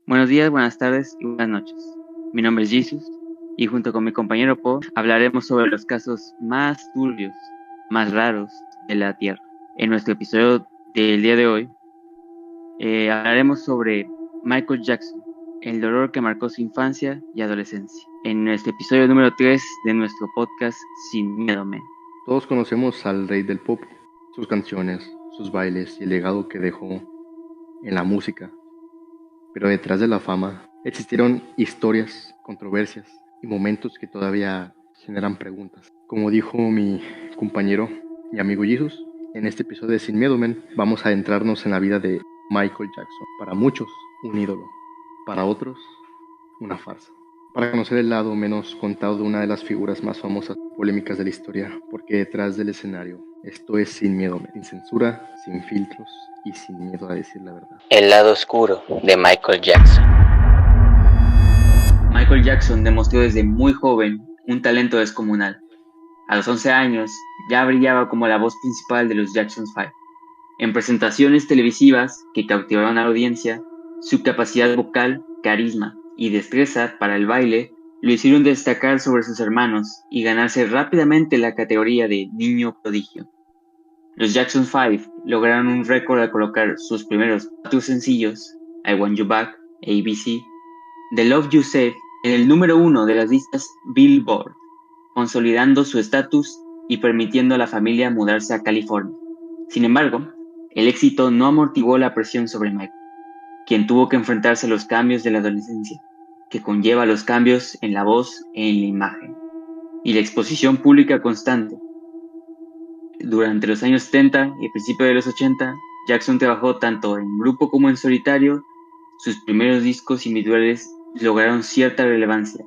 Buenos días, buenas tardes y buenas noches. Mi nombre es Jesus y junto con mi compañero Po hablaremos sobre los casos más turbios, más raros de la Tierra. En nuestro episodio del día de hoy hablaremos sobre Michael Jackson, el dolor que marcó su infancia y adolescencia. En nuestro episodio número 3 de nuestro podcast Sin Miedo Men. Todos conocemos al rey del pop, sus canciones, sus bailes y el legado que dejó en la música. Pero detrás de la fama existieron historias, controversias y momentos que todavía generan preguntas. Como dijo mi compañero y amigo Jesus, en este episodio de Sin Miedo Men vamos a adentrarnos en la vida de Michael Jackson. Para muchos, un ídolo. Para otros, una farsa. Para conocer el lado menos contado de una de las figuras más famosas y polémicas de la historia, porque detrás del escenario, esto es Sin Miedo, sin censura, sin filtros y sin miedo a decir la verdad. El lado oscuro de Michael Jackson. Michael Jackson demostró desde muy joven un talento descomunal. A los 11 años ya brillaba como la voz principal de los Jackson 5. En presentaciones televisivas que cautivaron a la audiencia, su capacidad vocal, carisma y destreza para el baile lo hicieron destacar sobre sus hermanos y ganarse rápidamente la categoría de niño prodigio. Los Jackson 5 lograron un récord al colocar sus primeros 4 sencillos, I Want You Back, ABC, The Love You Save, en el número 1 de las listas Billboard, consolidando su estatus y permitiendo a la familia mudarse a California. Sin embargo, el éxito no amortiguó la presión sobre Michael, quien tuvo que enfrentarse a los cambios de la adolescencia, que conlleva los cambios en la voz e en la imagen, y la exposición pública constante. Durante los años 70 y principios de los 80, Jackson trabajó tanto en grupo como en solitario. Sus primeros discos individuales lograron cierta relevancia,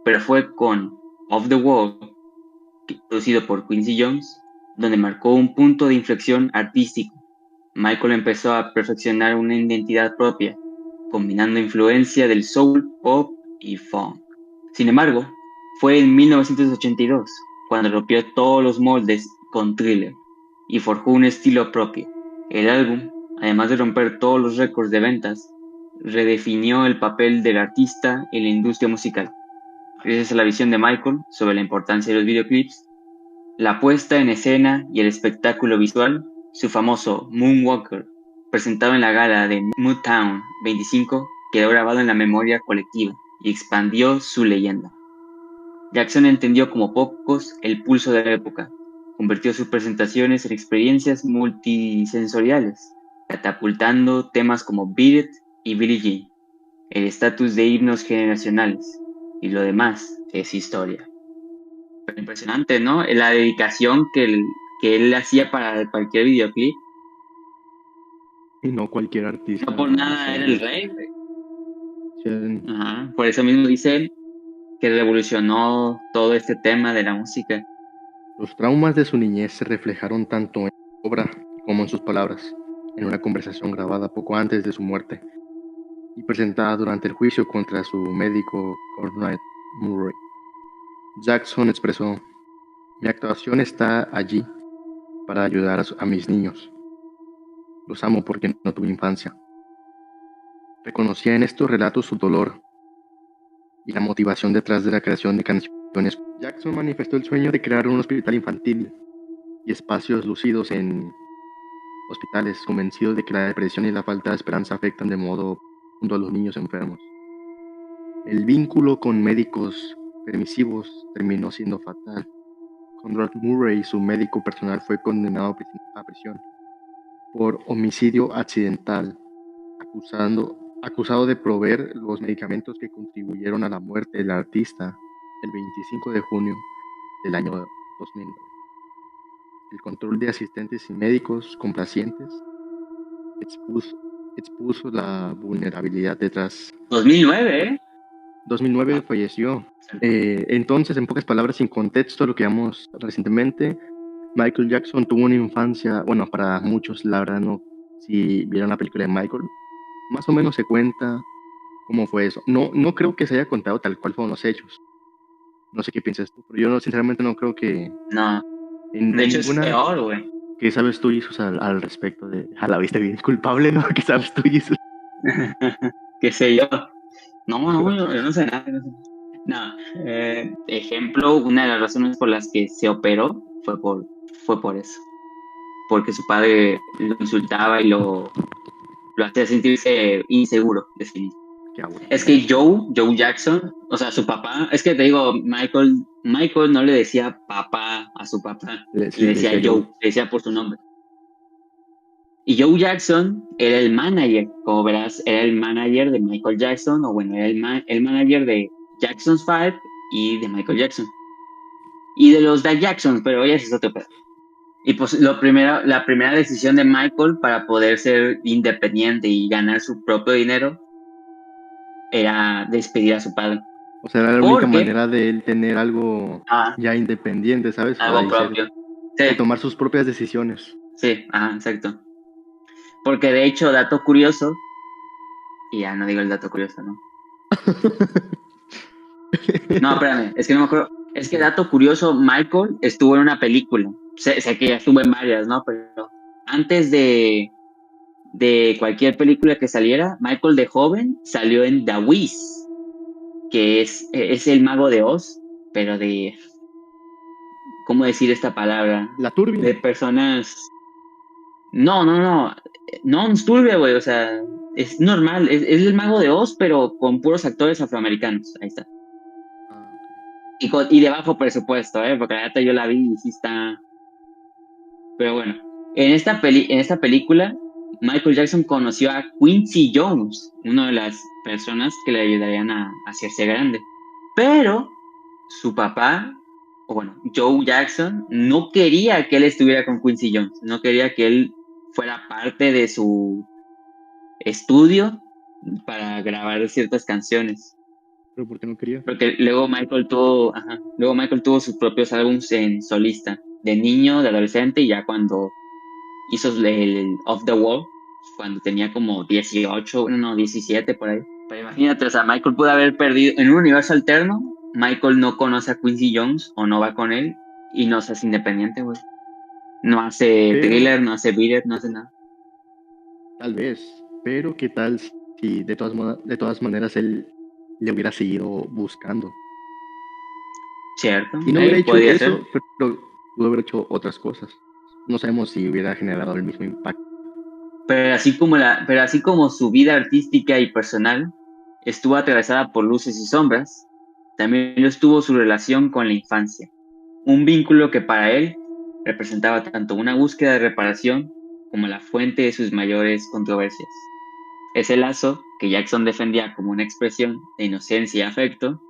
pero fue con Off the Wall, producido por Quincy Jones, donde marcó un punto de inflexión artístico. Michael empezó a perfeccionar una identidad propia, combinando influencia del soul, pop y funk. Sin embargo, fue en 1982 cuando rompió todos los moldes con Thriller y forjó un estilo propio. El álbum, además de romper todos los récords de ventas, redefinió el papel del artista en la industria musical. Gracias a la visión de Michael sobre la importancia de los videoclips, la puesta en escena y el espectáculo visual, su famoso Moonwalker, presentado en la gala de Motown 25, quedó grabado en la memoria colectiva y expandió su leyenda. Jackson entendió como pocos el pulso de la época, convirtió sus presentaciones en experiencias multisensoriales, catapultando temas como Beat It y Billie Jean, el estatus de himnos generacionales, y lo demás es historia. Pero impresionante, ¿no? La dedicación que él hacía para cualquier videoclip. Y no cualquier artista. No por nada era el rey. Sí. Ajá. Por eso mismo dice él que revolucionó todo este tema de la música. Los traumas de su niñez se reflejaron tanto en su obra como en sus palabras, en una conversación grabada poco antes de su muerte y presentada durante el juicio contra su médico Cornell Murray. Jackson expresó: "Mi actuación está allí para ayudar a mis niños. Los amo porque no tuve infancia". Reconocía en estos relatos su dolor y la motivación detrás de la creación de canciones. Jackson manifestó el sueño de crear un hospital infantil y espacios lucidos en hospitales, convencido de que la depresión y la falta de esperanza afectan de modo profundo a los niños enfermos. El vínculo con médicos permisivos terminó siendo fatal. Conrad Murray, su médico personal, fue condenado a prisión por homicidio accidental, acusado de proveer los medicamentos que contribuyeron a la muerte del artista el 25 de junio del año 2009. El control de asistentes y médicos complacientes expuso la vulnerabilidad detrás. 2009, ¿eh? 2009 falleció. Entonces, en pocas palabras, sin contexto, lo que vimos recientemente, Michael Jackson tuvo una infancia, bueno, para muchos, la verdad, no, si vieron la película de Michael, más o menos se cuenta cómo fue eso. No creo que se haya contado tal cual fueron los hechos. No sé qué piensas tú, pero yo sinceramente no creo que... No, de hecho es peor, güey. ¿Qué sabes tú, Jesus, al respecto de... A la vista bien culpable, ¿no? ¿Qué sabes tú, Jesus? qué sé yo. No, yo no sé nada. No, ejemplo, una de las razones por las que se operó fue por eso. Porque su padre lo insultaba y lo hacía sentirse inseguro de sí mismo. Qué aburrido. Es que Joe Jackson, o sea, su papá, es que te digo, Michael no le decía papá a su papá, Sí, le le decía decía Joe, yo. le decía por su nombre. Y Joe Jackson era el manager, como verás, era el manager de Michael Jackson, o bueno, era el manager de Jackson's Five y de Michael Jackson. Y de los The Jacksons, pero ya ese es otro pedo. Y pues la primera decisión de Michael para poder ser independiente y ganar su propio dinero era despedir a su padre. O sea, era la única Porque, manera de él tener algo ah, ya independiente, ¿sabes? O sea, algo propio. Sí, de tomar sus propias decisiones. sí, ajá, exacto. Porque de hecho, dato curioso, y ya no digo el dato curioso, ¿no? No, espérame, es que no me acuerdo. Es que dato curioso, Michael estuvo en una película. Sé que ya estuvo en varias, ¿no? Pero antes de cualquier película que saliera, Michael de joven salió en The Wiz, que es el mago de Oz, pero de, ¿cómo decir esta palabra? La turbia. De personas. No es turbia, güey, o sea, es normal, es el mago de Oz, pero con puros actores afroamericanos, ahí está. Y de bajo presupuesto, porque la neta yo la vi y sí está. Pero bueno, en esta película, Michael Jackson conoció a Quincy Jones, una de las personas que le ayudarían a hacerse grande. Pero su papá, o bueno, Joe Jackson, no quería que él estuviera con Quincy Jones, no quería que él fuera parte de su estudio para grabar ciertas canciones. Pero ¿por qué no quería? Porque luego Michael tuvo sus propios álbumes en solista, de niño, de adolescente, y ya cuando hizo el Off the Wall, cuando tenía como 18, no, 17 por ahí. Pero imagínate, o sea, Michael pudo haber perdido, en un universo alterno, Michael no conoce a Quincy Jones o no va con él y no se hace independiente, güey. No hace Pero, Thriller, no hace Beat It, no hace nada. tal vez. Pero, ¿qué tal si de todas maneras él le hubiera seguido buscando? Cierto, Y no hubiera hecho podría ser. eso, pero pudo haber hecho otras cosas. No sabemos si hubiera generado el mismo impacto. Pero así como su vida artística y personal estuvo atravesada por luces y sombras, también lo estuvo su relación con la infancia, un vínculo que para él representaba tanto una búsqueda de reparación como la fuente de sus mayores controversias. Ese lazo, que Jackson defendía como una expresión de inocencia y afecto,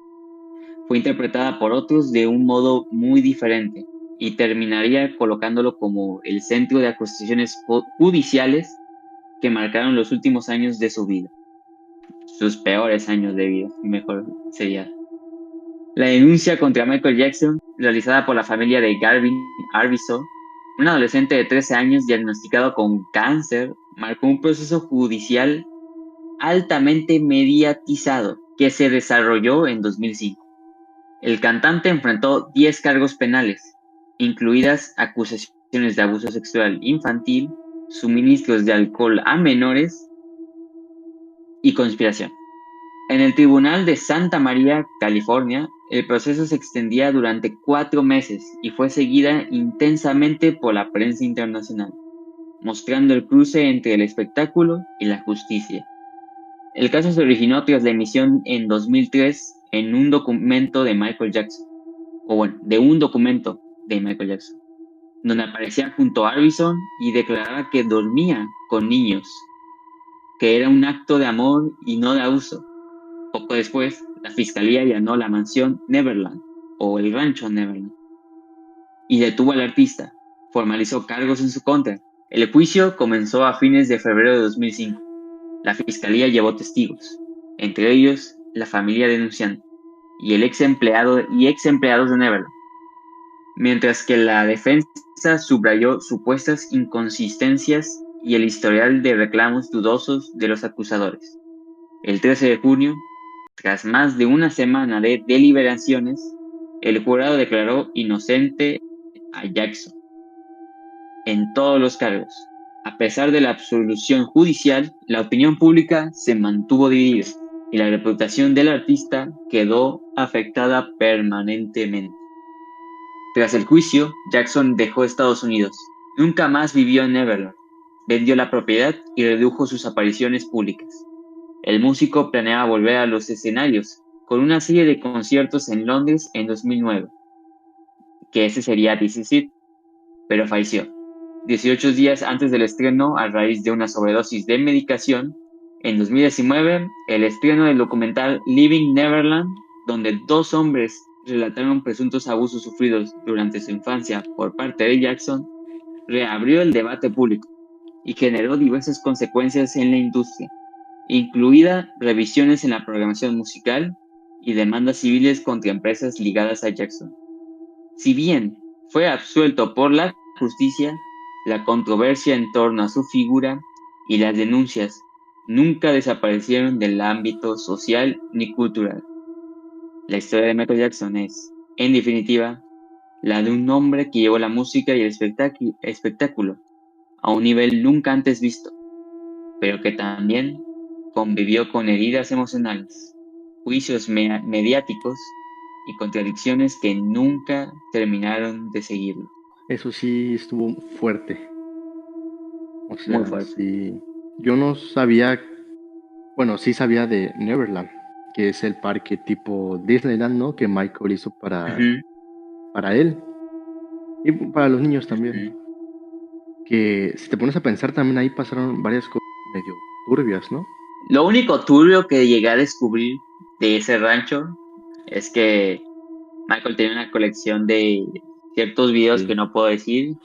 fue interpretada por otros de un modo muy diferente y terminaría colocándolo como el centro de acusaciones judiciales que marcaron los últimos años de su vida, sus peores años de vida, mejor sería. La denuncia contra Michael Jackson, realizada por la familia de Garvin Arvizo, un adolescente de 13 años diagnosticado con cáncer, marcó un proceso judicial altamente mediatizado que se desarrolló en 2005. El cantante enfrentó 10 cargos penales, incluidas acusaciones de abuso sexual infantil, suministros de alcohol a menores y conspiración. En el Tribunal de Santa María, California, el proceso se extendía durante 4 meses y fue seguida intensamente por la prensa internacional, mostrando el cruce entre el espectáculo y la justicia. El caso se originó tras la emisión en 2003 en un documento de Michael Jackson, o bueno, de un documento de Michael Jackson, donde aparecía junto a Harrison y declaraba que dormía con niños, que era un acto de amor y no de abuso. Poco después, la fiscalía allanó la mansión Neverland, o el rancho Neverland, y detuvo al artista. Formalizó cargos en su contra. El juicio comenzó a fines de febrero de 2005. La fiscalía llevó testigos, entre ellos la familia denunciante y el ex empleado y ex empleados de Neverland, mientras que la defensa subrayó supuestas inconsistencias y el historial de reclamos dudosos de los acusadores. El 13 de junio, tras más de una semana de deliberaciones, el jurado declaró inocente a Jackson en todos los cargos. A pesar de la absolución judicial, la opinión pública se mantuvo dividida y la reputación del artista quedó afectada permanentemente. Tras el juicio, Jackson dejó Estados Unidos. Nunca más vivió en Neverland. Vendió la propiedad y redujo sus apariciones públicas. El músico planeaba volver a los escenarios con una serie de conciertos en Londres en 2009, que ese sería This Is It, pero falleció 18 días antes del estreno a raíz de una sobredosis de medicación. En 2019, el estreno del documental Living Neverland, donde 2 hombres relataron presuntos abusos sufridos durante su infancia por parte de Jackson, reabrió el debate público y generó diversas consecuencias en la industria, incluida revisiones en la programación musical y demandas civiles contra empresas ligadas a Jackson. Si bien fue absuelto por la justicia, la controversia en torno a su figura y las denuncias nunca desaparecieron del ámbito social ni cultural. La historia de Michael Jackson es, en definitiva, la de un hombre que llevó la música y el espectáculo a un nivel nunca antes visto, pero que también convivió con heridas emocionales, juicios mediáticos y contradicciones que nunca terminaron de seguirlo. Eso sí estuvo fuerte. O sea, Muy fuerte. sí. Yo no sabía, bueno, sí sabía de Neverland, que es el parque tipo Disneyland, ¿no? Que Michael hizo para él y para los niños también. Que si te pones a pensar, también ahí pasaron varias cosas medio turbias, ¿no? Lo único turbio que llegué a descubrir de ese rancho es que Michael tenía una colección de ciertos videos Sí. que no puedo decir.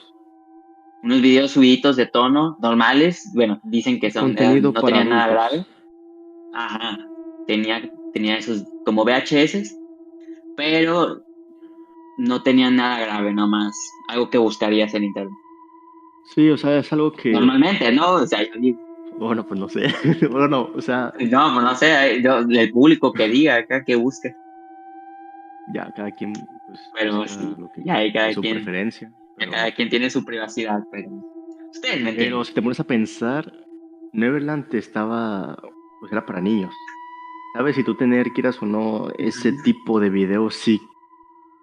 Unos videos subiditos de tono, normales. Bueno, dicen que Contenido no para tenían nada adultos. grave. Ajá. Tenía esos como VHS, pero no tenían nada grave, nomás. Algo que buscarías en internet. Sí, o sea, es algo que, Normalmente, ¿no? O sea, yo digo, bueno, pues no sé. Bueno, o sea, no, pues no sé, el público que diga acá, que busque. ya cada quien pues Pero busca sí, lo que ya ahí de su preferencia, cada quien tiene su privacidad, pero ustedes me pero entienden. si te pones a pensar, Neverland pues era para niños. ¿Sabes? Si tú quieras o no, ese tipo de videos sí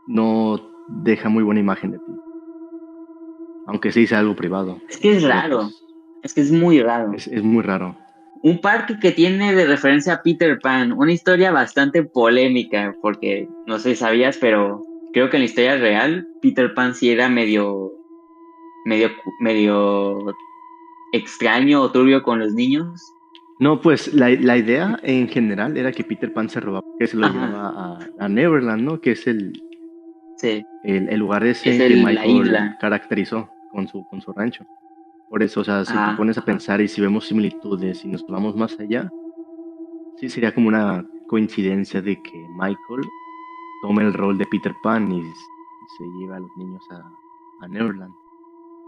no deja muy buena imagen de ti. Aunque sí sea algo privado. Es que es Pero raro, pues es que es muy raro. es muy raro. Un parque que tiene de referencia a Peter Pan, una historia bastante polémica, porque no sé si sabías, pero creo que en la historia real, Peter Pan sí era medio extraño o turbio con los niños. No, pues la idea en general era que Peter Pan se robaba, que se lo Ajá, llevaba a Neverland, ¿no? Que es sí, el lugar es ese que la Michael isla. caracterizó con su rancho. Por eso, o sea, si te Ajá, pones a pensar y si vemos similitudes y nos vamos más allá, sí sería como una coincidencia de que Michael tome el rol de Peter Pan y se lleva a los niños a Neverland.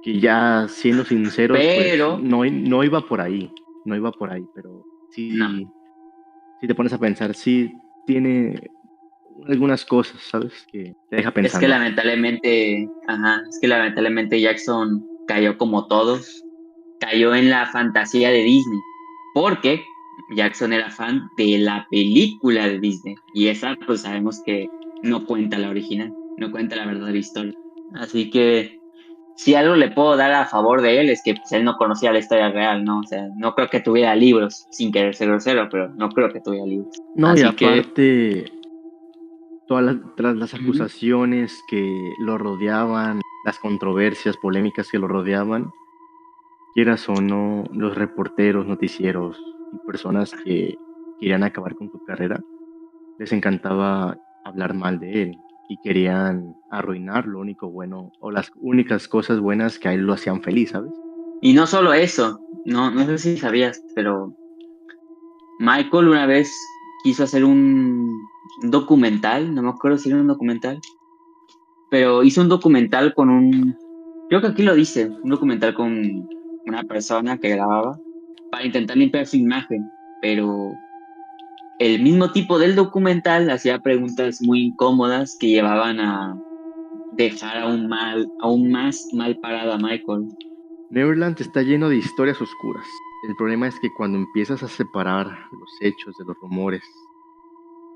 Que ya siendo sinceros, pues pero no iba por ahí, no iba por ahí, pero no. sí, si te pones a pensar, sí tiene algunas cosas, ¿sabes? Que te deja Es que pensando. lamentablemente, ajá, es que lamentablemente Jackson cayó como todos, cayó en la fantasía de Disney, porque Jackson era fan de la película de Disney, y esa pues sabemos que no cuenta la original, no cuenta la verdadera historia. Así que si algo le puedo dar a favor de él es que pues, él no conocía la historia real, ¿no? O sea, no creo que tuviera libros, sin querer ser grosero, pero no creo que tuviera libros. No, y Así que, aparte, tras las ujú, acusaciones que lo rodeaban, las controversias polémicas que lo rodeaban, quieras o no, los reporteros, noticieros y personas que querían acabar con su carrera, les encantaba hablar mal de él y querían arruinar lo único bueno o las únicas cosas buenas que a él lo hacían feliz, ¿sabes? y no solo eso, no sé si sabías, pero Michael una vez quiso hacer un documental, no me acuerdo si era un documental, pero hizo un documental creo que aquí lo dice, un documental con una persona que grababa para intentar limpiar su imagen, pero el mismo tipo del documental hacía preguntas muy incómodas que llevaban a dejar aún más mal parado a Michael. Neverland está lleno de historias oscuras. El problema es que cuando empiezas a separar los hechos de los rumores,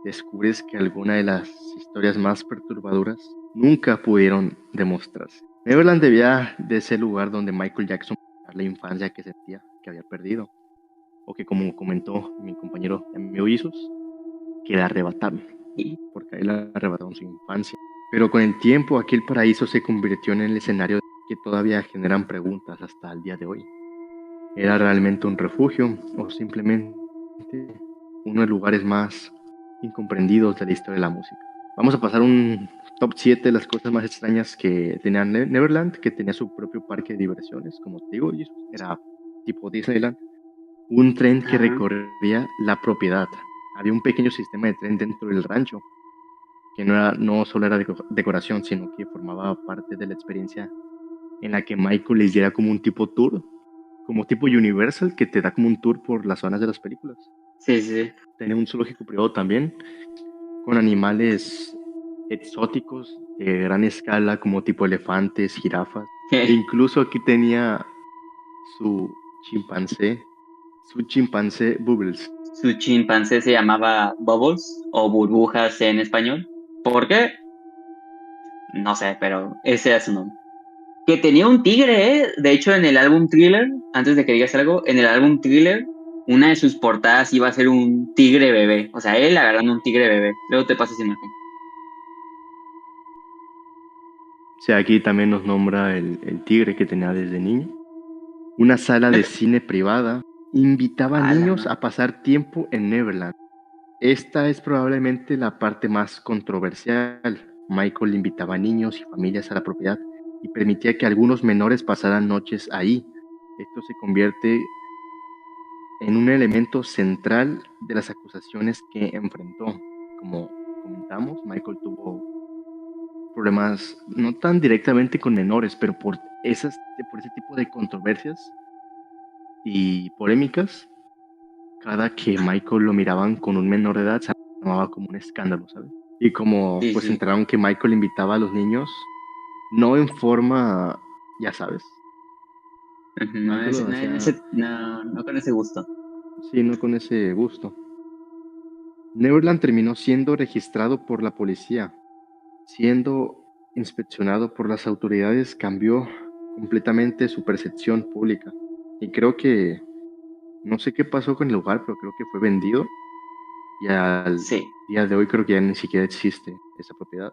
descubres que algunas de las historias más perturbadoras nunca pudieron demostrarse. Neverland debía de ser el lugar donde Michael Jackson pasara la infancia que sentía que había perdido, o que, como comentó mi compañero y amigo Jesus, que la arrebataron, porque ahí la arrebataron su infancia. Pero con el tiempo aquel paraíso se convirtió en el escenario que todavía generan preguntas hasta el día de hoy. ¿Era realmente un refugio o simplemente uno de los lugares más incomprendidos de la historia de la música? Vamos a pasar un top 7 de las cosas más extrañas que tenía Neverland, que tenía su propio parque de diversiones, como te digo, era tipo Disneyland. Un tren que recorría la propiedad. Había un pequeño sistema de tren dentro del rancho, que no solo era decoración, sino que formaba parte de la experiencia en la que Michael les diera como un tipo tour, como tipo Universal, que te da como un tour por las zonas de las películas. Sí. Tenía un zoológico privado también, con animales exóticos de gran escala, como tipo elefantes, jirafas. E incluso aquí tenía su chimpancé Bubbles. Su chimpancé se llamaba Bubbles o Burbujas en español. ¿Por qué? No sé, pero ese era su nombre. Que tenía un tigre, ¿eh? De hecho, en el álbum Thriller, antes de que digas algo, en el álbum Thriller, una de sus portadas iba a ser un tigre bebé. O sea, él agarrando un tigre bebé. Luego te paso esa imagen. O sea, aquí también nos nombra el tigre que tenía desde niño. Una sala de cine privada invitaba a niños a pasar tiempo en Neverland. Esta es probablemente la parte más controversial. Michael invitaba a niños y familias a la propiedad y permitía que algunos menores pasaran noches ahí. Esto se convierte en un elemento central de las acusaciones que enfrentó. Como comentamos, Michael tuvo problemas no tan directamente con menores, pero por ese tipo de controversias y polémicas, cada que Michael lo miraban con un menor de edad se llamaba como un escándalo, ¿sabes? Y como pues Sí. enteraron que Michael invitaba a los niños, no en forma, ya sabes. No con ese gusto. Sí, no con ese gusto. Neverland terminó siendo registrado por la policía, siendo inspeccionado por las autoridades, cambió completamente su percepción pública. Y creo que, no sé qué pasó con el lugar, pero creo que fue vendido. Y al día de hoy creo que ya ni siquiera existe esa propiedad.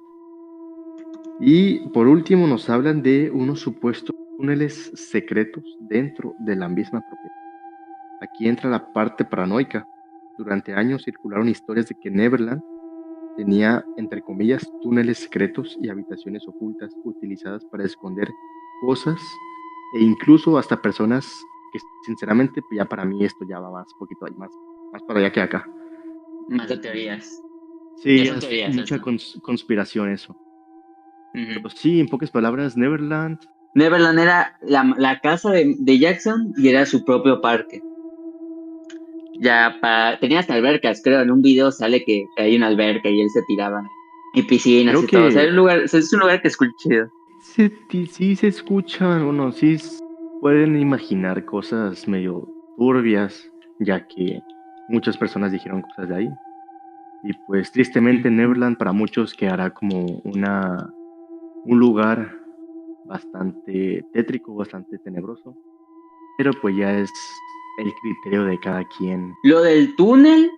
Y por último nos hablan de unos supuestos túneles secretos dentro de la misma propiedad. Aquí entra la parte paranoica. Durante años circularon historias de que Neverland tenía, entre comillas, túneles secretos y habitaciones ocultas utilizadas para esconder cosas e incluso hasta personas que, sinceramente, ya para mí esto ya va más para allá que acá. Más de teorías. Sí, es mucha conspiración eso. Pero sí, en pocas palabras, Neverland. Neverland era la casa de Jackson y era su propio parque. Tenía hasta albercas, creo. En un video sale que hay una alberca y él se tiraba. Y piscinas Creo y todo. O sea, es un lugar que es chido. Sí se escuchan, bueno, sí pueden imaginar cosas medio turbias, ya que muchas personas dijeron cosas de ahí. Y pues tristemente Neverland para muchos quedará como un lugar bastante tétrico, bastante tenebroso. Pero pues ya es el criterio de cada quien. Lo del túnel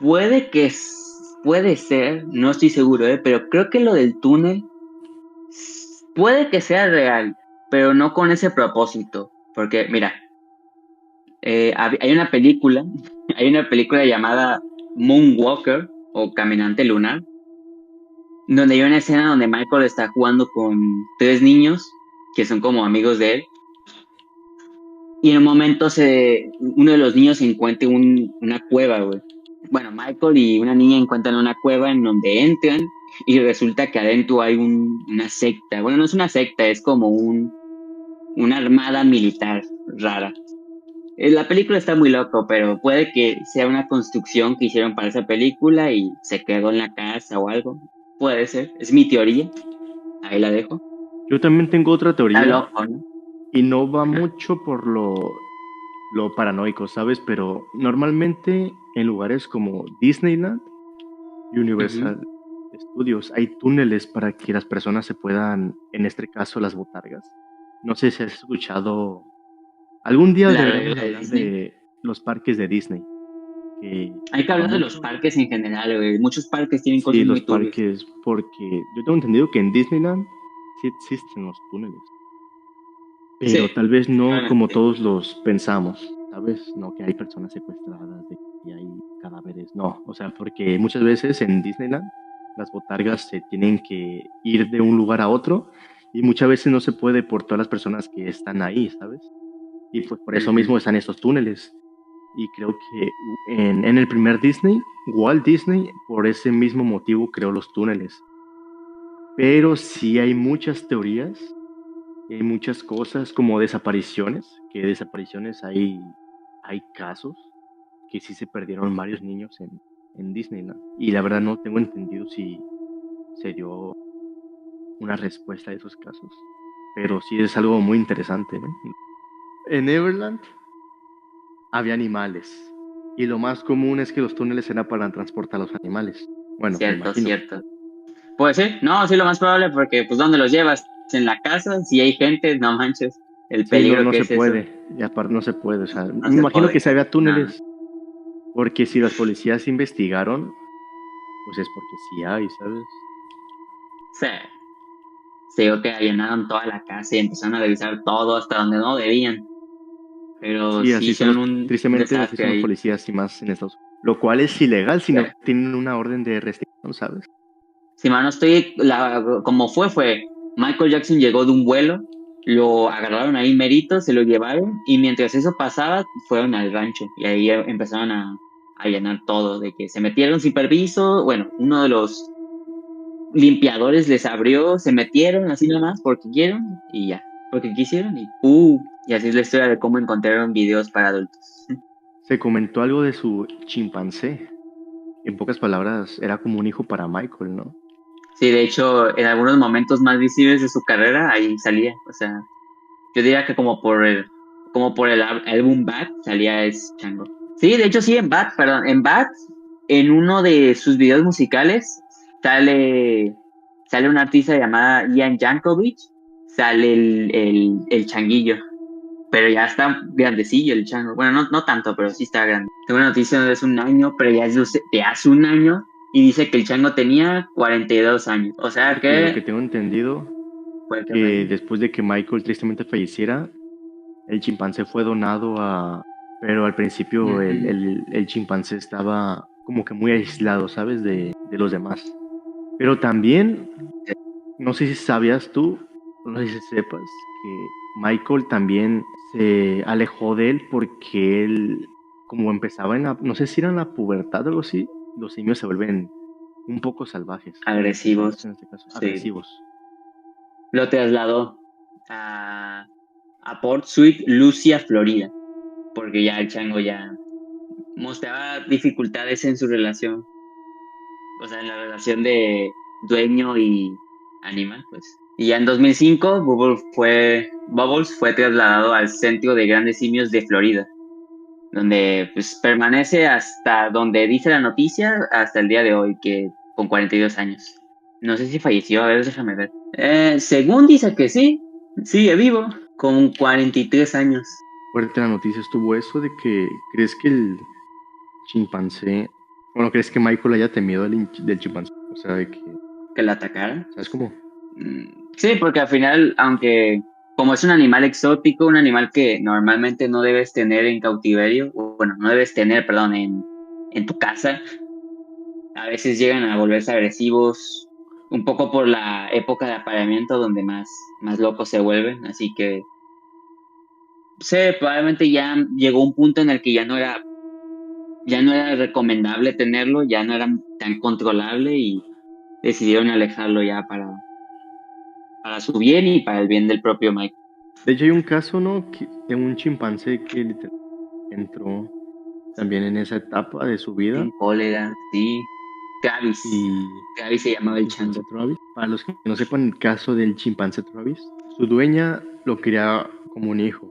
puede ser, no estoy seguro, pero creo que lo del túnel puede que sea real, pero no con ese propósito. Porque, mira, hay una película llamada Moonwalker o Caminante Lunar, donde hay una escena donde Michael está jugando con 3 niños que son como amigos de él. Y en un momento uno de los niños encuentra una cueva, güey. Bueno, Michael y una niña encuentran una cueva en donde entran y resulta que adentro hay una secta. Bueno, no es una secta, es como una armada militar rara. La película está muy loco, pero puede que sea una construcción que hicieron para esa película y se quedó en la casa o algo. Puede ser, es mi teoría. Ahí la dejo. Yo también tengo otra teoría. Está loco, ¿no? Y no va mucho por lo paranoico, ¿sabes? Pero normalmente en lugares como Disneyland y Ujú. Universal Studios hay túneles para que las personas se puedan, en este caso las botargas. No sé si has escuchado. Algún día La deberíamos regla de hablar Disney. de los parques de Disney, que Hay que va hablar de los mucho. parques en general, güey. Muchos parques tienen Sí, cosas los muy turbias. parques, porque yo tengo entendido que en Disneyland sí existen los túneles, pero Sí, tal vez no como realmente. todos los pensamos, ¿sabes? No que hay personas secuestradas, de que hay cadáveres, no, o sea, porque muchas veces en Disneyland las botargas se tienen que ir de un lugar a otro y muchas veces no se puede por todas las personas que están ahí, ¿sabes? Y pues por eso Ujú. mismo están estos túneles. Y creo que en el primer Disney, Walt Disney, por ese mismo motivo creó los túneles. Pero sí hay muchas teorías, y hay muchas cosas como desapariciones, que desapariciones hay casos que sí se perdieron varios niños en Disneyland. Y la verdad no tengo entendido si se dio una respuesta a esos casos. Pero sí es algo muy interesante, ¿no? En Neverland había animales. Y lo más común es que los túneles eran para transportar a los animales. Bueno, me Cierto, imagino. cierto. Pues sí, no, sí, lo más probable, porque pues ¿dónde los llevas? En la casa, si hay gente, no manches, el Sí, no, peligro no que se es eso, puede. Y aparte no se puede. O sea, no me se imagino que puede. se había No. túneles. Porque si las policías investigaron, pues es porque sí hay, ¿sabes? Sí, se digo que allanaron toda la casa y empezaron a revisar todo hasta donde no debían, pero Sí, sí así son hicieron los, un tristemente así desastre son los ahí. policías y más en Estados Unidos. Lo cual es ilegal si Sí. no tienen una orden de restricción, ¿sabes? Si mal no estoy, como fue, Michael Jackson llegó de un vuelo, lo agarraron ahí merito, se lo llevaron y mientras eso pasaba, fueron al rancho y ahí empezaron a allanar todo, de que se metieron sin permiso, bueno, uno de los limpiadores les abrió, se metieron así nomás porque quieren y ya, porque quisieron y y así es la historia de cómo encontraron videos para adultos. Se comentó algo de su chimpancé. En pocas palabras, era como un hijo para Michael, ¿no? Sí, de hecho, en algunos momentos más visibles de su carrera, ahí salía, o sea, yo diría que como por el álbum Bad salía ese chango. Sí, de hecho sí, en Bad, perdón, en Bad, en uno de sus videos musicales, sale una artista llamada Ian Jankovic, sale el changuillo, pero ya está grandecillo el chango. Bueno, no tanto, pero sí está grande. Tengo una noticia de hace un año, pero ya es de hace un año, y dice que el chango tenía 42 años. O sea Porque lo que que tengo entendido, fue el que que falleció. después de que Michael tristemente falleciera, el chimpancé fue donado a... Pero al principio Ujú. el chimpancé estaba como que muy aislado, ¿sabes? De los demás. Pero también, no sé si sabías tú, no sé si sepas, que Michael también se alejó de él porque él, como empezaba en la, no sé si era en la pubertad o algo así, los simios se vuelven un poco salvajes, bueno, chimpancés Agresivos. en este caso, Sí. agresivos. Lo trasladó a, a Port Sweet, Lucia, Florida, porque ya el chango ya mostraba dificultades en su relación, o sea, en la relación de dueño y animal, pues. Y ya en 2005, Bubbles fue trasladado al Centro de Grandes Simios de Florida, donde pues permanece hasta donde dice la noticia, hasta el día de hoy, que con 42 años. No sé si falleció, a ver, déjame ver. Según dice que sí, sigue vivo, con 43 años. Fuerte la noticia estuvo eso de que, ¿crees que el chimpancé, bueno, crees que Michael haya temido del chimpancé? O sea, de que, Que la atacara. ¿sabes cómo? Sí, porque al final, aunque como es un animal exótico, un animal que normalmente no debes tener en cautiverio, o bueno, no debes tener, perdón, en tu casa, a veces llegan a volverse agresivos, un poco por la época de apareamiento donde más locos se vuelven, así que sí, probablemente ya llegó un punto en el que ya no era recomendable tenerlo, ya no era tan controlable y decidieron alejarlo ya para su bien y para el bien del propio Mike. De hecho, hay un caso, ¿no? De un chimpancé que literalmente entró también en esa etapa de su vida En cólera, sí. Travis. y Travis se llamaba el chimpancé chango. Travis. Para los que no sepan el caso del chimpancé Travis, su dueña lo quería como un hijo,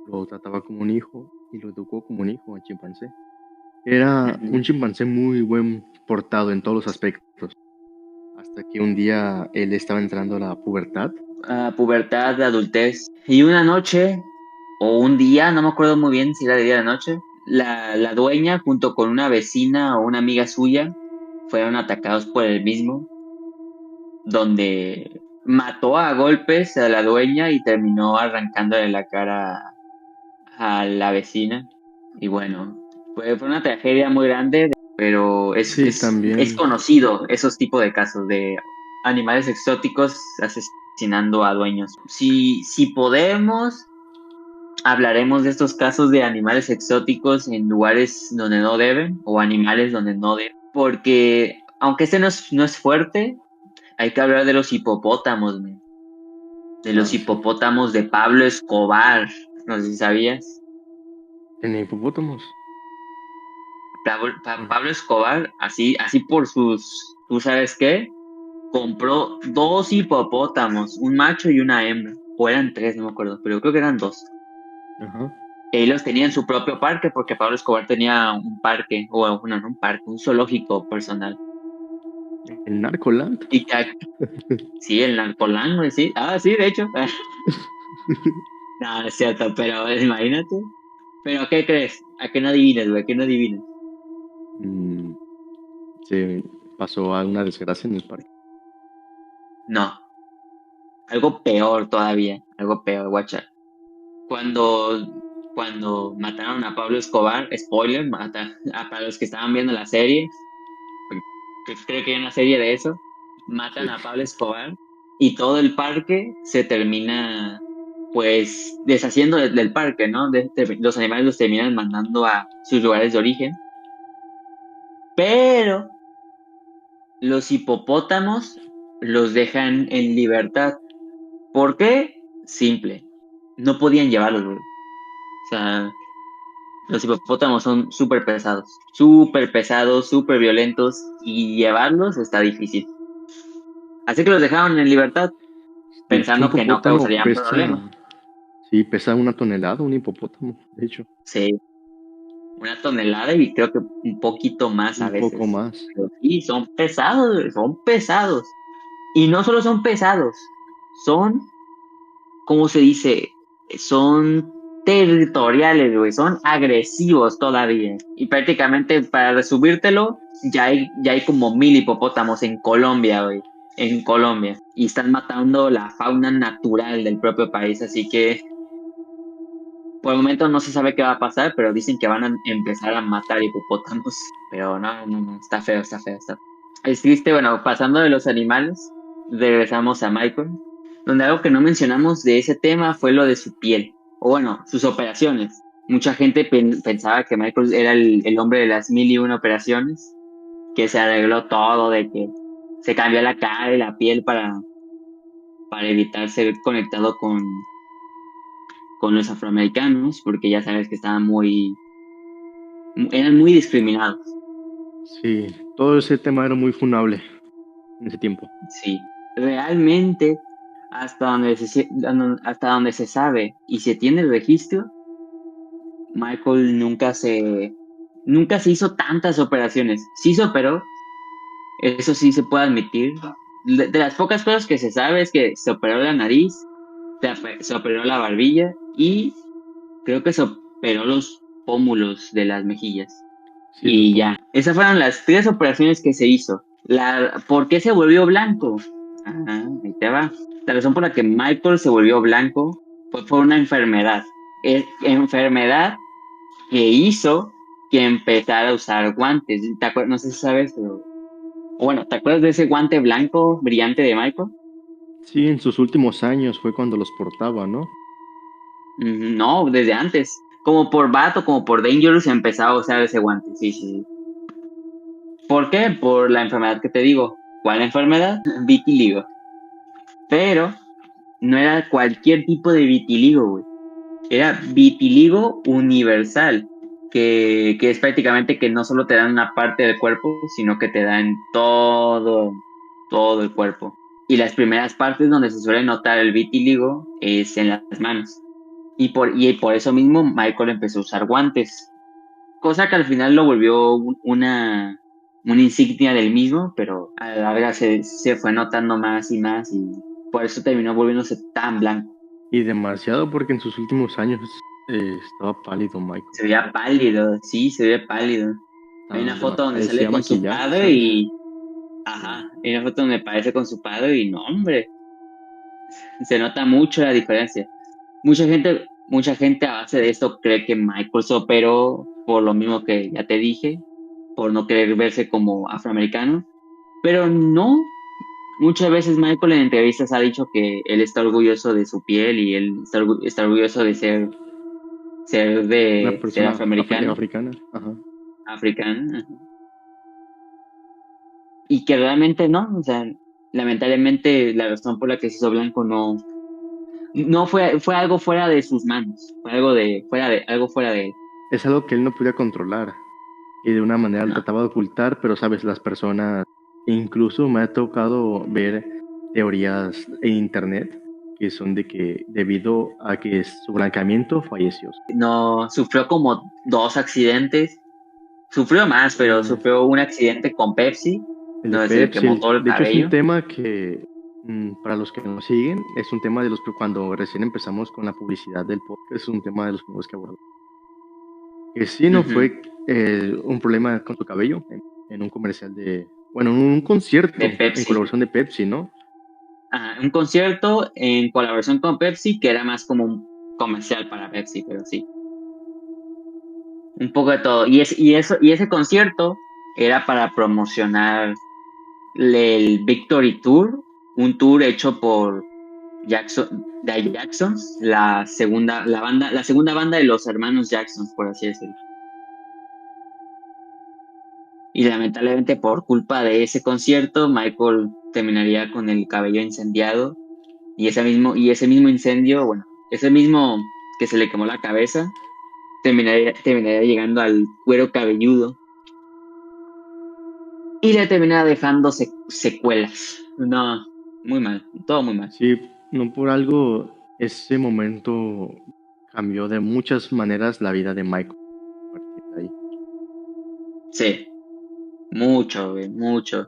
lo trataba como un hijo y lo educó como un hijo al chimpancé. Era un chimpancé muy buen portado en todos los aspectos, hasta que un día él estaba entrando a la pubertad. Pubertad, adultez. Y una noche, o un día, no me acuerdo muy bien si era de día o de noche, la dueña junto con una vecina o una amiga suya fueron atacados por el mismo, donde mató a golpes a la dueña y terminó arrancándole la cara a la vecina. Y bueno, fue una tragedia muy grande, pero Sí, es también. conocido esos tipos de casos de animales exóticos asesinando a dueños. Si podemos, hablaremos de estos casos de animales exóticos en lugares donde no deben o animales donde no deben, porque aunque este no es fuerte, hay que hablar de los hipopótamos, man. De los Sí. hipopótamos de Pablo Escobar. No sé si sabías. Tenía hipopótamos. Pablo Escobar, así por sus, ¿tú sabes qué? Compró dos hipopótamos, un macho y una hembra. O eran tres, no me acuerdo, pero creo que eran dos. Ajá. Y los tenía en su propio parque porque Pablo Escobar tenía un parque, o bueno, no un parque, un zoológico personal. El Narcoland. Y que, sí, el Narcolán, güey, sí. Ah, sí, de hecho. No, no es cierto, pero imagínate. ¿Pero qué crees? ¿A qué no adivines, güey? ¿A qué no adivines? Mm, Se pasó a una desgracia en el parque. No, algo peor todavía, algo peor, guacha. Cuando, cuando mataron a Pablo Escobar, spoiler, para los que estaban viendo la serie, que creo que hay una serie de eso, matan Sí. a Pablo Escobar y todo el parque se termina, pues, deshaciendo del parque, ¿no? Los animales los terminan mandando a sus lugares de origen, pero los hipopótamos los dejan en libertad. ¿Por qué? Simple. No podían llevarlos, güey. O sea, los hipopótamos son súper pesados, súper violentos y llevarlos está difícil. Así que los dejaron en libertad, De hecho, un pensando que no hipopótamo causarían problemas. pesa. Sí, pesa 1 tonelada, un hipopótamo, de hecho. Sí, una tonelada y creo que un poquito más a Un poco veces. más. Pero sí, son pesados, güey, son pesados. Y no solo son pesados, son, ¿cómo se dice? Son territoriales, güey, son agresivos todavía. Y prácticamente, para resumírtelo, ya hay como 1000 hipopótamos en Colombia, güey, en Colombia. Y están matando la fauna natural del propio país, así que por el momento no se sabe qué va a pasar, pero dicen que van a empezar a matar hipopótamos. Pero no, está feo, está feo, está feo. Es triste, bueno, pasando de los animales, regresamos a Michael, donde algo que no mencionamos de ese tema fue lo de su piel, o bueno, sus operaciones. Mucha gente pensaba que Michael era el hombre de las 1001 operaciones, que se arregló todo, de que se cambió la cara y la piel para evitar ser conectado con los afroamericanos, porque ya sabes que estaban eran muy discriminados. Sí, todo ese tema era muy funable en ese tiempo. Sí, realmente hasta donde se sabe y se tiene el registro, Michael nunca se hizo tantas operaciones. Sí se operó, eso sí se puede admitir. De las pocas cosas que se sabe es que se operó la nariz, se operó la barbilla y creo que se operó los pómulos de las mejillas. Sí, los Y pómulos. ya, esas fueron las tres operaciones que se hizo. ¿Por qué se volvió blanco? Ahí te va. La razón por la que Michael se volvió blanco fue por una enfermedad. Enfermedad que hizo que empezara a usar guantes. No sé si sabes, pero... Bueno, ¿te acuerdas de ese guante blanco brillante de Michael? Sí, en sus últimos años fue cuando los portaba, ¿no? No, desde antes. Como por Bat o como por Dangerous empezaba a usar ese guante. Sí, sí, sí. ¿Por qué? Por la enfermedad que te digo. ¿Cuál enfermedad? Vitiligo. Pero no era cualquier tipo de vitiligo, güey. Era vitiligo universal, que es prácticamente que no solo te dan una parte del cuerpo, sino que te dan todo el cuerpo. Y las primeras partes donde se suele notar el vitiligo es en las manos. y por eso mismo Michael empezó a usar guantes, cosa que al final lo volvió una insignia del mismo, pero a la larga se fue notando más y más y por eso terminó volviéndose tan blanco. Y demasiado porque en sus últimos años estaba pálido Michael. Se veía pálido, sí, se veía pálido. Hay una foto donde Parecía sale con su maquillaje, padre ¿sabes? y... Ajá, hay una foto donde aparece con su padre y no, hombre, se nota mucho la diferencia. Mucha gente a base de esto cree que Michael se operó por lo mismo que ya te dije, por no querer verse como afroamericano, pero no. Muchas veces Michael en entrevistas ha dicho que él está orgulloso de su piel y él está orgulloso de Una ser persona afroamericano, africana. Ajá. africano, ajá. Y que realmente no, o sea, lamentablemente la razón por la que se hizo blanco no fue algo fuera de sus manos, fue algo fuera de él. Es algo que él no podía controlar. Y de una manera lo No. trataba de ocultar, pero sabes, las personas, incluso me ha tocado ver teorías en internet que son de que debido a que su blanqueamiento falleció. No, sufrió como 2 accidentes, sufrió más, pero Eh, sufrió un accidente con Pepsi, el de donde se le Pepsi, quemó todo el de hecho es un cabello. tema que para los que nos siguen, es un tema de los que cuando recién empezamos con la publicidad del podcast, es un tema de los primeros que abordamos. Que sí no Ujú. fue un problema con su cabello en un comercial bueno, en un concierto De en Pepsi. colaboración de Pepsi, ¿no? Ajá, un concierto en colaboración con Pepsi, que era más como un comercial para Pepsi, pero sí. Un poco de todo. Y ese concierto era para promocionar el Victory Tour, un tour hecho por The Jacksons, la segunda banda de los hermanos Jacksons, por así decirlo. Y lamentablemente por culpa de ese concierto, Michael terminaría con el cabello incendiado y ese mismo incendio, bueno, ese mismo que se le quemó la cabeza, terminaría llegando al cuero cabelludo y le terminaba dejando secuelas. No, muy mal, todo muy mal. Sí, no por algo ese momento cambió de muchas maneras la vida de Michael. A partir de ahí. Sí, mucho, güey, mucho.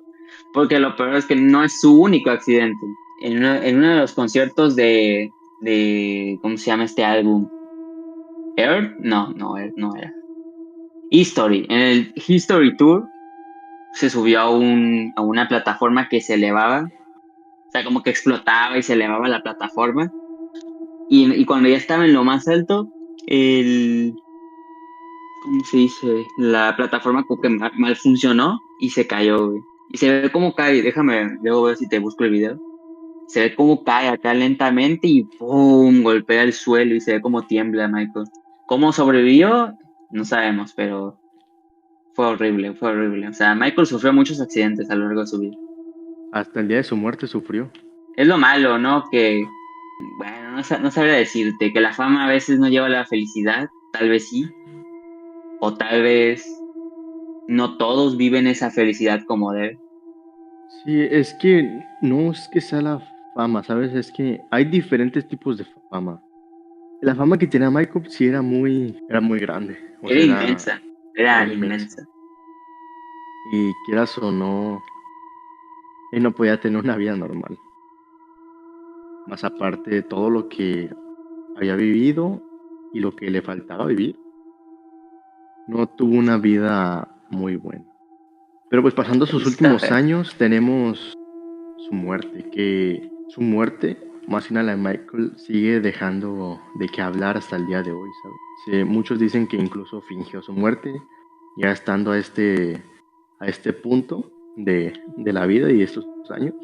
Porque lo peor es que no es su único accidente. En uno de los conciertos ¿cómo se llama este álbum? ¿Earth? No, Earth no era. History. En el History Tour se subió a una plataforma que se elevaba. O sea, como que explotaba y se elevaba la plataforma. Y cuando ya estaba en lo más alto, ¿cómo se dice? La plataforma como que mal funcionó y se cayó, güey. Y se ve cómo cae, déjame, luego ver si te busco el video. Se ve cómo cae acá lentamente y ¡pum! Golpea el suelo y se ve cómo tiembla Michael. ¿Cómo sobrevivió? No sabemos, pero fue horrible, fue horrible. O sea, Michael sufrió muchos accidentes a lo largo de su vida. Hasta el día de su muerte sufrió. Es lo malo, ¿no? Que, bueno, no sabría decirte, que la fama a veces no lleva a la felicidad, tal vez sí, o tal vez no todos viven esa felicidad como debe. Sí, es que no es que sea la fama, ¿sabes? Es que hay diferentes tipos de fama. La fama que tenía Michael sí era muy grande. O Era sea, inmensa, era era inmensa. inmensa. Y quieras o no, él no podía tener una vida normal. Más aparte de todo lo que había vivido y lo que le faltaba vivir, no tuvo una vida muy buena. Pero pues pasando sus Está últimos feo. años, tenemos su muerte, que su muerte, más que nada la de Michael, sigue dejando de qué hablar hasta el día de hoy, ¿sabes? Sí, muchos dicen que incluso fingió su muerte, ya estando a este punto de la vida y estos años.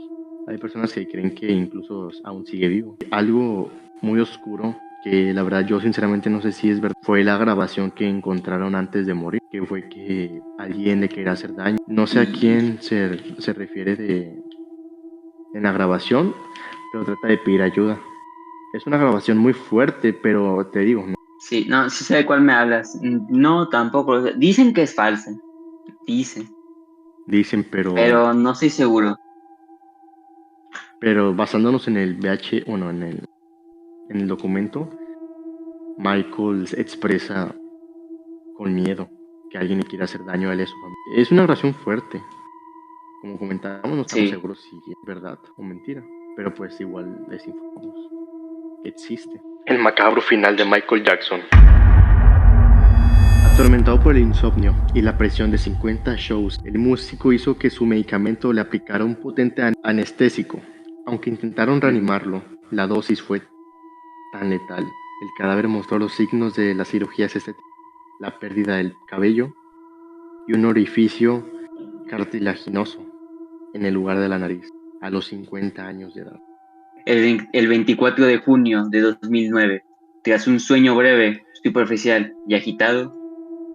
Hay personas que creen que incluso aún sigue vivo. Algo muy oscuro que la verdad yo sinceramente no sé si es verdad, fue la grabación que encontraron antes de morir, que fue que alguien le quería hacer daño. No sé a Y quién se refiere en la grabación, pero trata de pedir ayuda. Es una grabación muy fuerte, pero te digo, no. sí, no, sí sé de cuál me hablas. No, tampoco. Dicen que es falsa, dicen, Dicen, pero no estoy seguro. pero basándonos en el VH, bueno, en el documento, Michael expresa con miedo que alguien le quiera hacer daño a él y a su familia. Es una oración fuerte. Como comentábamos, no estamos Sí. seguros si es verdad o mentira, pero pues igual les informamos que existe. El macabro final de Michael Jackson. Atormentado por el insomnio y la presión de 50 shows, el músico hizo que su medicamento le aplicara un potente anestésico. Aunque intentaron reanimarlo, la dosis fue tan letal. El cadáver mostró los signos de las cirugías estéticas, la pérdida del cabello y un orificio cartilaginoso en el lugar de la nariz, a los 50 años de edad. El 24 de junio de 2009, tras un sueño breve, superficial y agitado,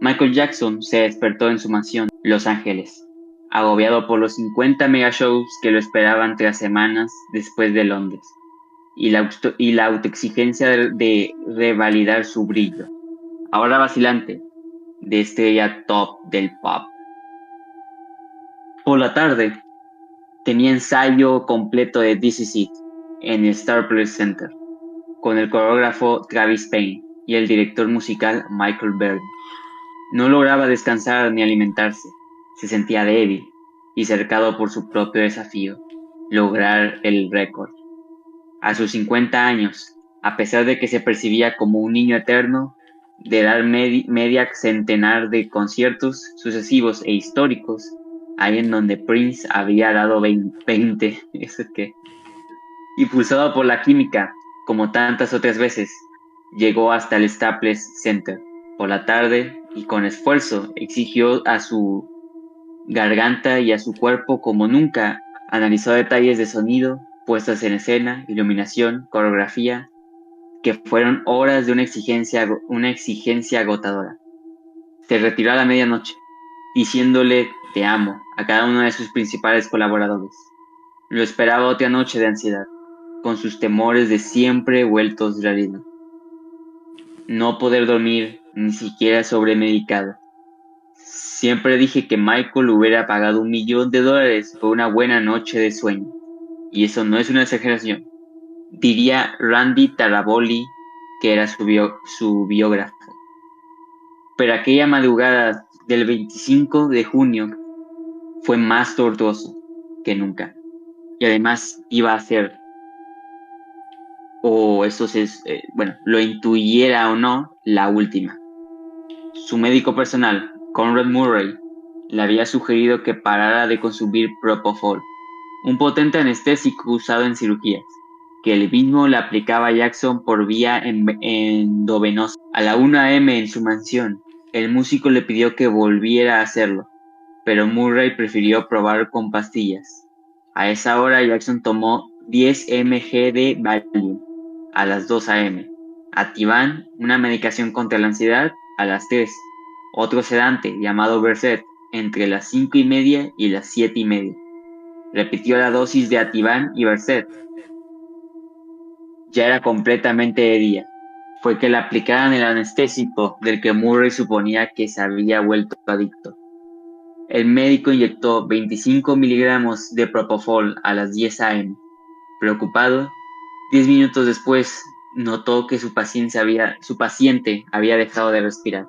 Michael Jackson se despertó en su mansión, Los Ángeles, agobiado por los 50 megashows que lo esperaban tras semanas después de Londres, y la autoexigencia de revalidar su brillo, ahora vacilante, de estrella top del pop. Por la tarde, tenía ensayo completo de This Is It en el Staples Center, con el coreógrafo Travis Payne y el director musical Michael Berry. No lograba descansar ni alimentarse, se sentía débil y cercado por su propio desafío, lograr el récord. A sus 50 años, a pesar de que se percibía como un niño eterno, de dar media centenar de conciertos sucesivos e históricos, ahí en donde Prince había dado 20, ¿eso qué? Impulsado por la química, como tantas otras veces, llegó hasta el Staples Center. Por la tarde, y con esfuerzo, exigió a su garganta y a su cuerpo como nunca, analizó detalles de sonido, puestas en escena, iluminación, coreografía, que fueron horas de una exigencia agotadora. Se retiró a la medianoche, diciéndole te amo a cada uno de sus principales colaboradores. Lo esperaba otra noche de ansiedad, con sus temores de siempre vueltos realidad. No poder dormir, ni siquiera sobremedicado. Siempre dije que Michael hubiera pagado $1 millón por una buena noche de sueño. Y eso no es una exageración. Diría Randy Taraboli, que era su biógrafo. Pero aquella madrugada del 25 de junio fue más tortuoso que nunca. Y además iba a ser, o eso es, lo intuyera o no, la última. Su médico personal, Conrad Murray, le había sugerido que parara de consumir Propofol, un potente anestésico usado en cirugías, que él mismo le aplicaba a Jackson por vía endovenosa. A la 1 a.m. en su mansión, el músico le pidió que volviera a hacerlo, pero Murray prefirió probar con pastillas. A esa hora Jackson tomó 10 mg de Valium a las 2 a.m., Ativan, una medicación contra la ansiedad, a las 3, otro sedante llamado Versed entre las 5:30 y las 7:30. Repitió la dosis de Ativan y Versed. Ya era completamente de día. Fue que le aplicaran el anestésico del que Murray suponía que se había vuelto adicto. El médico inyectó 25 miligramos de Propofol a las 10 a.m. Preocupado, 10 minutos después notó que su paciente había dejado de respirar.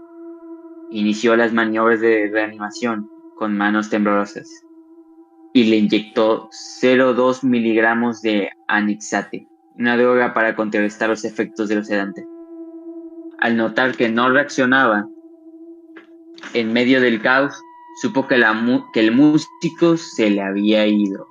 Inició las maniobras de reanimación con manos temblorosas y le inyectó 0,2 miligramos de Anixate, una droga para contrarrestar los efectos de los sedantes. Al notar que no reaccionaba, en medio del caos, supo que el músico se le había ido.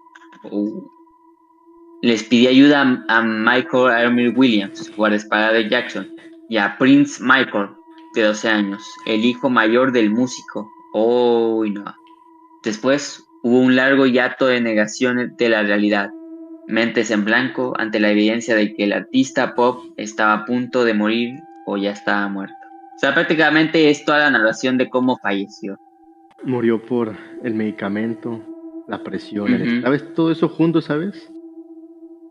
Les pidió ayuda a Michael Hermit Williams, guardaespaldas de Jackson, y a Prince Michael, de 12 años, el hijo mayor del músico. No. Después hubo un largo hiato de negación de la realidad, mentes en blanco ante la evidencia de que el artista pop estaba a punto de morir o ya estaba muerto. O sea, prácticamente es toda la narración de cómo falleció. Murió por el medicamento, la presión, el estrés, todo eso junto, ¿sabes?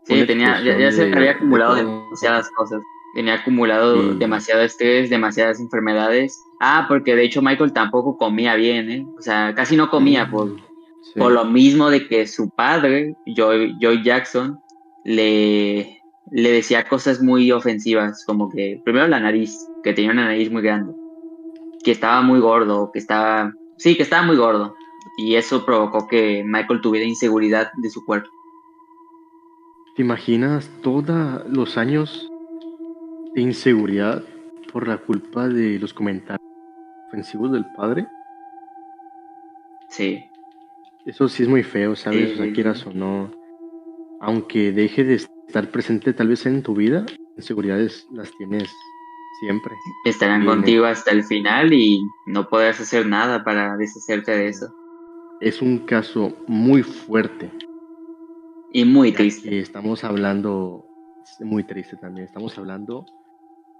Sí, ya se había acumulado demasiadas cosas. Tenía acumulado demasiado estrés, demasiadas enfermedades. Porque de hecho Michael tampoco comía bien, ¿eh? O sea, casi no comía por lo mismo de que su padre, Joy Jackson, le le decía cosas muy ofensivas, como que primero la nariz, que tenía una nariz muy grande, que estaba muy gordo, sí, que estaba muy gordo. Y eso provocó que Michael tuviera inseguridad de su cuerpo. ¿Te imaginas todos los años de inseguridad por la culpa de los comentarios ofensivos del padre? Sí, Eso sí es muy feo, ¿sabes? O sea, sí, quieras o no, aunque deje de estar presente tal vez en tu vida, inseguridades las tienes siempre. estarán Vienen. contigo hasta el final y no podrás hacer nada para deshacerte de eso. Es un caso muy fuerte, Y muy ya triste. que estamos hablando, es muy triste también, estamos hablando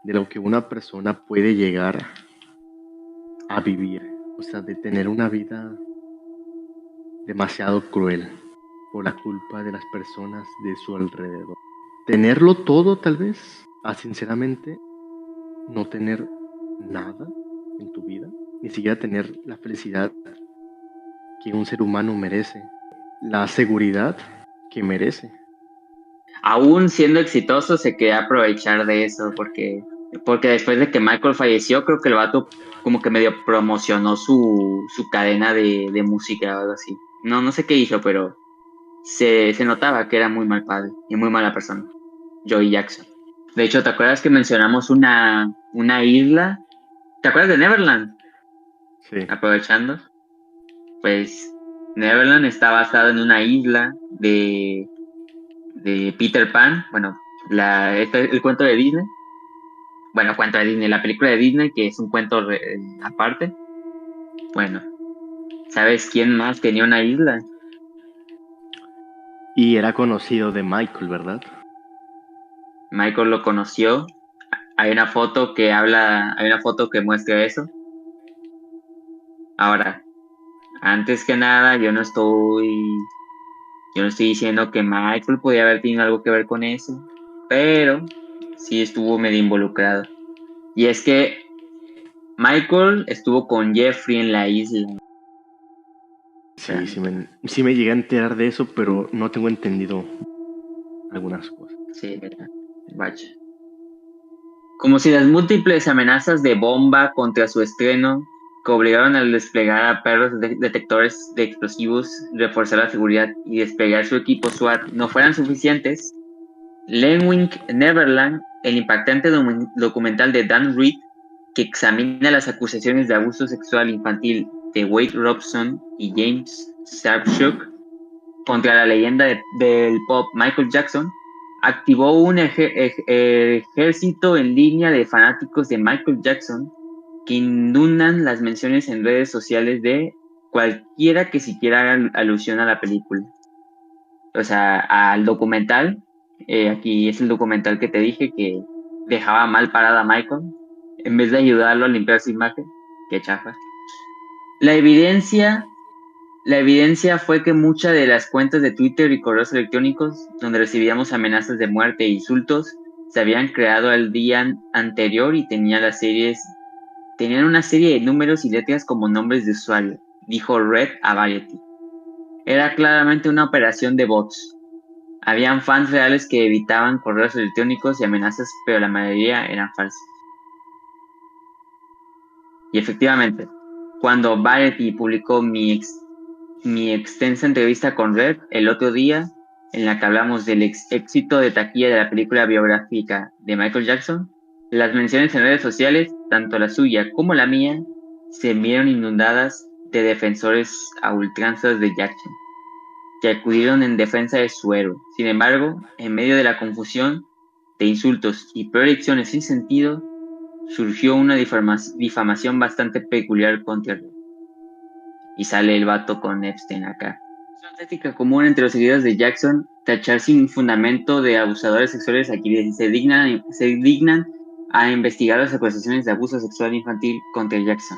de lo que una persona puede llegar a vivir, o sea, de tener una vida demasiado cruel por la culpa de las personas de su alrededor. Tenerlo todo tal vez, a sinceramente no tener nada en tu vida, ni siquiera tener la felicidad que un ser humano merece, la seguridad que merece. Aún siendo exitoso, se quería aprovechar de eso, porque después de que Michael falleció, creo que el vato como que medio promocionó su cadena de música o algo así. No sé qué hizo, pero se notaba que era muy mal padre y muy mala persona, Joey Jackson. De hecho, ¿te acuerdas que mencionamos una isla? ¿Te acuerdas de Neverland? Sí. Aprovechando, pues Neverland está basado en una isla de Peter Pan, bueno, el cuento de Disney, bueno, cuento de Disney, la película de Disney, que es un cuento aparte. Bueno, ¿sabes quién más tenía una isla? Y era conocido de Michael, ¿verdad? Michael lo conoció. Hay una foto que muestra eso. Ahora, antes que nada, yo no estoy diciendo que Michael podía haber tenido algo que ver con eso, pero sí estuvo medio involucrado. Y es que Michael estuvo con Jeffrey en la isla. O sea, Sí, sí me llegué a enterar de eso, pero no tengo entendido algunas cosas. sí, vaya. Como si las múltiples amenazas de bomba contra su estreno, que obligaron al desplegar a perros detectores de explosivos, reforzar la seguridad y desplegar su equipo SWAT no fueran suficientes, Leaving Neverland, el impactante documental de Dan Reed, que examina las acusaciones de abuso sexual infantil de Wade Robson y James Sharpshock contra la leyenda del pop Michael Jackson, activó un ejército en línea de fanáticos de Michael Jackson que inundan las menciones en redes sociales de cualquiera que siquiera haga alusión a la película. O sea, al documental. Aquí es el documental que te dije que dejaba mal parada a Michael en vez de ayudarlo a limpiar su imagen. Qué chafa. La evidencia La evidencia fue que muchas de las cuentas de Twitter y correos electrónicos donde recibíamos amenazas de muerte e insultos se habían creado el día anterior y tenían una serie de números y letras como nombres de usuario, dijo Red a Variety. Era claramente una operación de bots. Habían fans reales que evitaban correos electrónicos y amenazas, pero la mayoría eran falsas. Y efectivamente, cuando Variety publicó mi extensa entrevista con Red el otro día, en la que hablamos del éxito de taquilla de la película biográfica de Michael Jackson, las menciones en redes sociales, tanto la suya como la mía, se vieron inundadas de defensores a ultranzas de Jackson, que acudieron en defensa de su héroe. Sin embargo, en medio de la confusión de insultos y predicciones sin sentido, surgió una difamación bastante peculiar contra él. Y sale el vato con Epstein acá. Es una táctica común entre los seguidores de Jackson tachar sin fundamento de abusadores sexuales a quienes se dignan a investigar las acusaciones de abuso sexual infantil contra Jackson.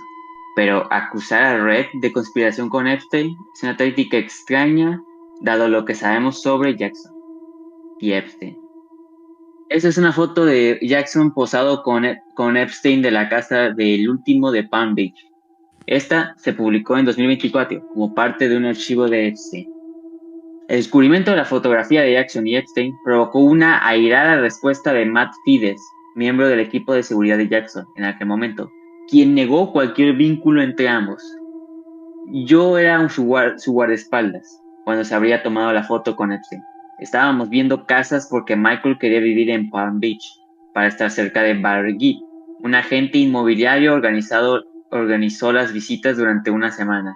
Pero acusar a Red de conspiración con Epstein es una táctica extraña, dado lo que sabemos sobre Jackson y Epstein. Esta es una foto de Jackson posado con Epstein de la casa del último de Palm Beach. Esta se publicó en 2024 como parte de un archivo de Epstein. El descubrimiento de la fotografía de Jackson y Epstein provocó una airada respuesta de Matt Fides, miembro del equipo de seguridad de Jackson en aquel momento, quien negó cualquier vínculo entre ambos. Yo era su guardaespaldas cuando se habría tomado la foto con Epstein. Estábamos viendo casas porque Michael quería vivir en Palm Beach para estar cerca de Barry Gibb. Un agente inmobiliario organizó las visitas durante una semana.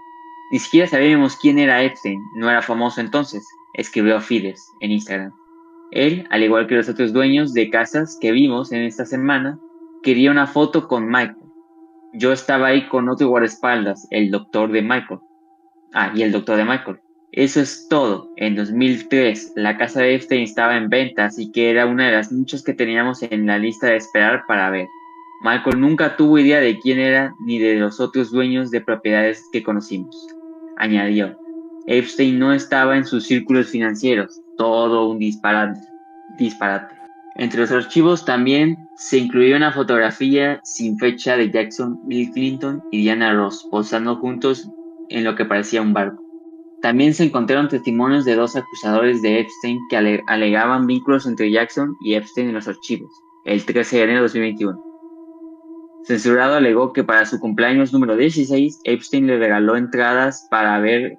Ni siquiera sabíamos quién era Epstein, no era famoso entonces, escribió Fides en Instagram. Él, al igual que los otros dueños de casas que vimos en esta semana, quería una foto con Michael. Yo estaba ahí con otro guardaespaldas, el doctor de Michael. Y el doctor de Michael. Eso es todo. En 2003, la casa de Epstein estaba en venta, así que era una de las muchas que teníamos en la lista de esperar para ver. Michael nunca tuvo idea de quién era ni de los otros dueños de propiedades que conocimos. Añadió, Epstein no estaba en sus círculos financieros. Todo un disparate. Entre los archivos también se incluyó una fotografía sin fecha de Jackson, Bill Clinton y Diana Ross posando juntos en lo que parecía un barco. También se encontraron testimonios de 2 acusadores de Epstein que alegaban vínculos entre Jackson y Epstein en los archivos, el 13 de enero de 2021. Censurado alegó que para su cumpleaños número 16, Epstein le regaló entradas para ver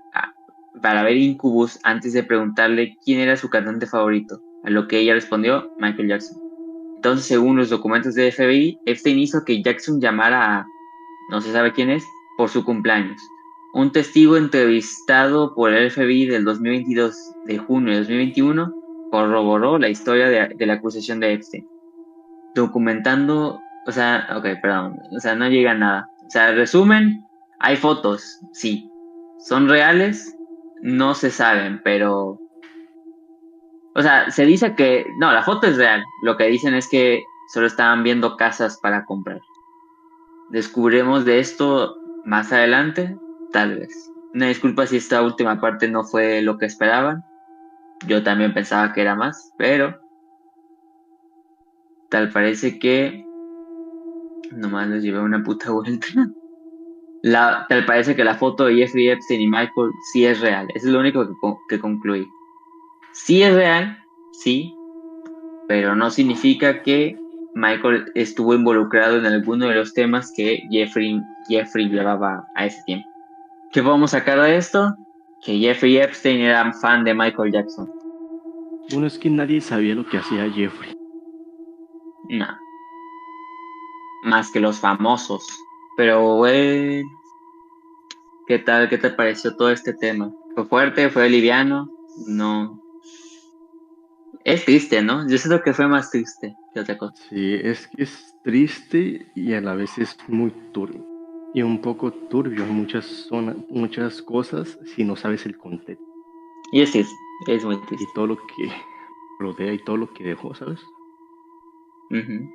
Incubus antes de preguntarle quién era su cantante favorito, a lo que ella respondió, Michael Jackson. Entonces, según los documentos de FBI, Epstein hizo que Jackson llamara a, no se sabe quién es, por su cumpleaños. Un testigo entrevistado por el FBI del 2022 de junio de 2021 corroboró la historia de la acusación de Epstein. Documentando, no llega a nada. Resumen, hay fotos, sí. ¿Son reales? No se saben, pero... se dice que... No, la foto es real. Lo que dicen es que solo estaban viendo casas para comprar. Descubriremos de esto más adelante, tal vez. Una disculpa si esta última parte no fue lo que esperaban. Yo también pensaba que era más, pero... Tal parece que... Nomás les llevé una puta vuelta. Tal parece que la foto de Jeffrey Epstein y Michael sí es real. Eso es lo único que concluí. Sí es real, sí, pero no significa que Michael estuvo involucrado en alguno de los temas que Jeffrey llevaba a ese tiempo. ¿Qué podemos sacar de esto? Que Jeffrey Epstein era fan de Michael Jackson. Bueno, es que nadie sabía lo que hacía Jeffrey. No. Más que los famosos. Pero, güey, ¿qué tal? ¿Qué te pareció todo este tema? ¿Fue fuerte? ¿Fue liviano? No. Es triste, ¿no? Yo siento que fue más triste que otra cosa. Sí, es que es triste y a la vez es muy turbio. Y un poco turbio en muchas cosas si no sabes el contexto. Y es muy triste. Y todo lo que rodea y todo lo que dejó, ¿sabes? Uh-huh.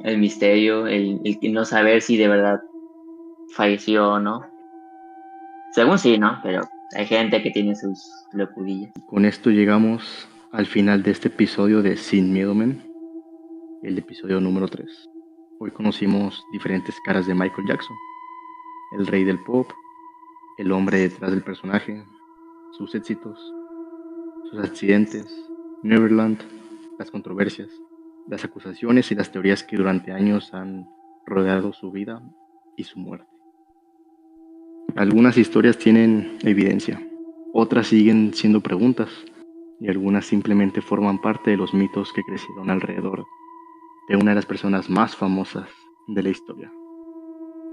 El misterio, el no saber si de verdad falleció o no. Según sí, ¿no? Pero hay gente que tiene sus locudillas. Con esto llegamos al final de este episodio de Sin Miedo Men, el episodio número 3. Hoy conocimos diferentes caras de Michael Jackson, el rey del pop, el hombre detrás del personaje, sus éxitos, sus accidentes, Neverland, las controversias, las acusaciones y las teorías que durante años han rodeado su vida y su muerte. Algunas historias tienen evidencia, otras siguen siendo preguntas y algunas simplemente forman parte de los mitos que crecieron alrededor de una de las personas más famosas de la historia.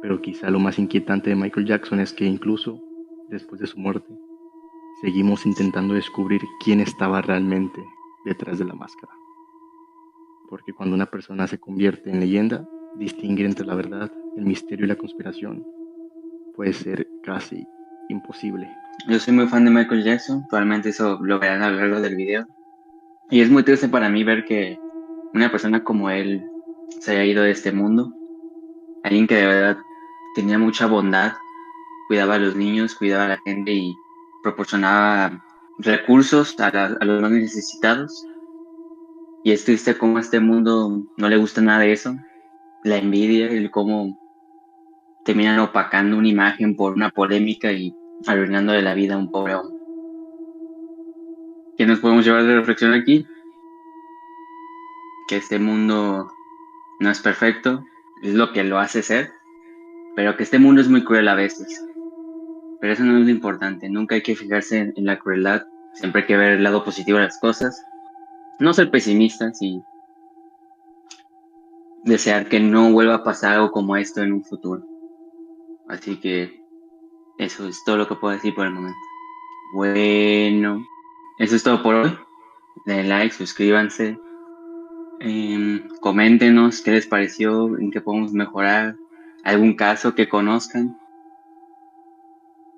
Pero quizá lo más inquietante de Michael Jackson es que incluso después de su muerte, seguimos intentando descubrir quién estaba realmente detrás de la máscara. Porque cuando una persona se convierte en leyenda, distinguir entre la verdad, el misterio y la conspiración puede ser casi imposible. Yo soy muy fan de Michael Jackson, probablemente eso lo verán a lo largo del video. Y es muy triste para mí ver que una persona como él se haya ido de este mundo. Alguien que de verdad tenía mucha bondad, cuidaba a los niños, cuidaba a la gente y proporcionaba recursos a los más necesitados. Y es triste cómo a este mundo no le gusta nada de eso. La envidia, el cómo terminan opacando una imagen por una polémica y arruinándole la vida a un pobre hombre. ¿Qué nos podemos llevar de reflexión aquí? Que este mundo no es perfecto, es lo que lo hace ser, pero que este mundo es muy cruel a veces. Pero eso no es lo importante, nunca hay que fijarse en la crueldad, siempre hay que ver el lado positivo de las cosas, no ser pesimistas y desear que no vuelva a pasar algo como esto en un futuro. Así que eso es todo lo que puedo decir por el momento. Bueno, eso es todo por hoy. Den like, suscríbanse, coméntenos qué les pareció, en qué podemos mejorar, algún caso que conozcan,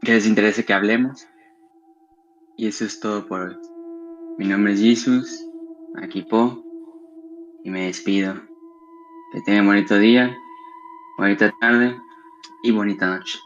que les interese que hablemos. Y eso es todo por hoy. Mi nombre es Jesus, aquí Po, y me despido. Que tengan bonito día, bonita tarde y bonita noche.